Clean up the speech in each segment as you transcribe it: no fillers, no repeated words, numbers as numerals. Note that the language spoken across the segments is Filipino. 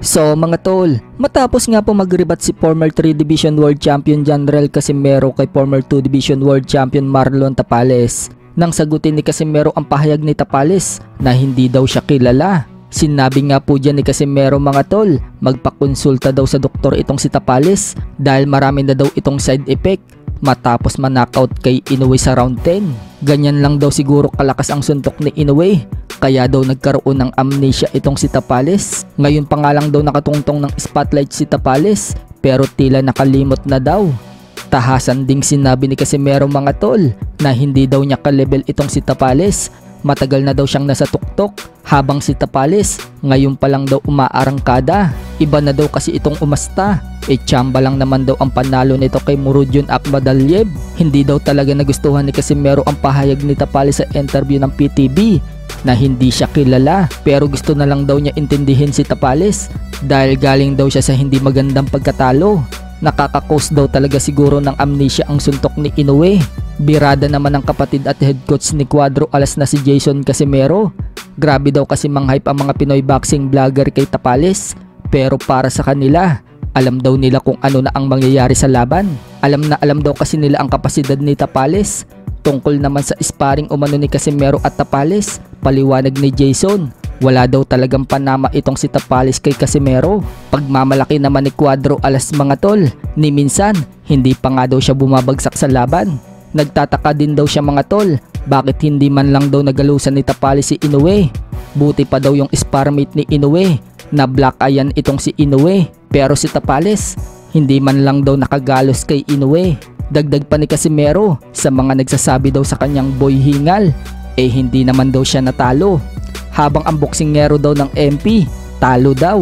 So mga tol, matapos nga po mag-rebat si former 3 Division World Champion Janrel Casimero kay former 2 Division World Champion Marlon Tapales, nang sagutin ni Casimero ang pahayag ni Tapales na hindi daw siya kilala. Sinabi nga po dyan ni Casimero mga tol, magpakonsulta daw sa doktor itong si Tapales dahil marami na daw itong side effect matapos ma-knockout kay Inoue sa round 10. Ganyan lang daw siguro kalakas ang suntok ni Inoue, kaya daw nagkaroon ng amnesia itong si Tapales. Ngayon pa nga lang daw nakatungtong ng spotlight si Tapales, pero tila nakalimot na daw. Tahasan ding sinabi ni Casimero mga tol na hindi daw niya ka-level itong si Tapales. Matagal na daw siyang nasa tuktok, habang si Tapales ngayon pa lang daw umaarangkada. Iba na daw kasi itong umasta, tsamba lang naman daw ang panalo nito kay Murodjon Akhmadaliev. Hindi daw talaga nagustuhan ni Casimero ang pahayag ni Tapales sa interview ng PTV na hindi siya kilala, pero gusto na lang daw niya intindihin si Tapales dahil galing daw siya sa hindi magandang pagkatalo. Nakaka-cause daw talaga siguro ng amnesia ang suntok ni Inoue. Birada naman ang kapatid at head coach ni Cuadro Alas na si Jason Casimero. Grabe daw kasi mang-hype ang mga Pinoy boxing vlogger kay Tapales, pero para sa kanila, alam daw nila kung ano na ang mangyayari sa laban. Alam daw kasi nila ang kapasidad ni Tapales. Tungkol naman sa sparring umano ni Casimero at Tapales, paliwanag ni Jason, wala daw talagang panama itong si Tapales kay Casimero. Pagmamalaki naman ni Cuadro Alas mga tol, ni minsan hindi pa nga daw siya bumabagsak sa laban. Nagtataka din daw siya mga tol, bakit hindi man lang daw nagalusan ni Tapales si Inoue. Buti pa daw yung sparmate ni Inoue, na black eyean itong si Inoue, pero si Tapales hindi man lang daw nakagalos kay Inoue. Dagdag pa ni Casimero sa mga nagsasabi daw sa kanyang boy hingal, hindi naman daw siya natalo. Habang ang boksingero daw ng MP, talo daw.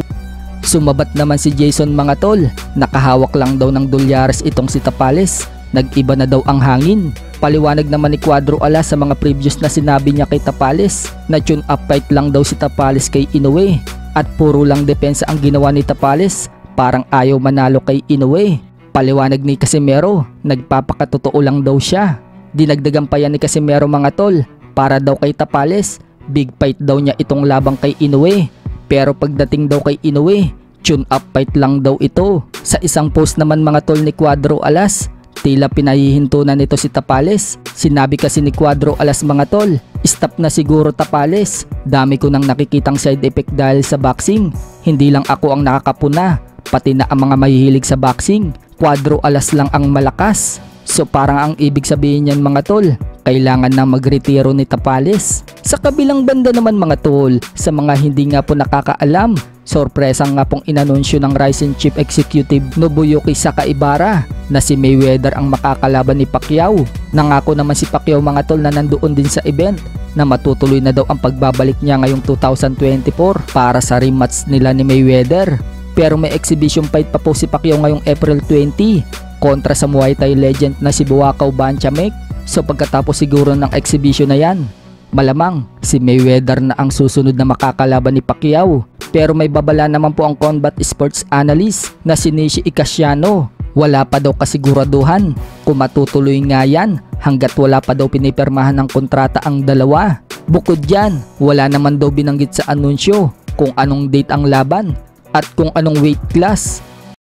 Sumabat naman si Jason mga tol, nakahawak lang daw ng dolyares itong si Tapales, nag-iba na daw ang hangin. Paliwanag naman ni Cuadro Alas sa mga previous na sinabi niya kay Tapales na tune up fight lang daw si Tapales kay Inoue at puro lang depensa ang ginawa ni Tapales, parang ayaw manalo kay Inoue. Paliwanag ni Casimero, nagpapakatotoo lang daw siya. Dinagdagan pa yan ni Casimero mga tol, para daw kay Tapales, big fight daw niya itong labang kay Inoue, pero pagdating daw kay Inoue, tune up fight lang daw ito. Sa isang post naman mga tol ni Cuadro Alas, tila pinahihinto na nito si Tapales. Sinabi kasi ni Cuadro Alas mga tol, stop na siguro Tapales, dami ko nang nakikitang side effect dahil sa boxing. Hindi lang ako ang nakakapuna, pati na ang mga mahihilig sa boxing. Cuadro Alas lang ang malakas. So parang ang ibig sabihin niyan mga tol, kailangan na magretiro ni Tapales. Sa kabilang banda naman mga tol, sa mga hindi nga po nakakaalam, sorpresa nga pong inanunsyo ng Rising Chief Executive Nobuyuki Sakaibara na si Mayweather ang makakalaban ni Pacquiao. Nangako naman si Pacquiao mga tol na nandoon din sa event na matutuloy na daw ang pagbabalik niya ngayong 2024 para sa rematch nila ni Mayweather. Pero may exhibition fight pa po si Pacquiao ngayong April 20 kontra sa Muay Thai legend na si Buakaw Banchamek. So pagkatapos siguro ng exhibition na yan, malamang si Mayweather na ang susunod na makakalaban ni Pacquiao. Pero may babala naman po ang combat sports analyst na si Nishi Ikasiano. Wala pa daw kasiguraduhan kung matutuloy nga yan hanggat wala pa daw pinipirmahan ng kontrata ang dalawa. Bukod dyan, wala naman daw binanggit sa anunsyo kung anong date ang laban at kung anong weight class.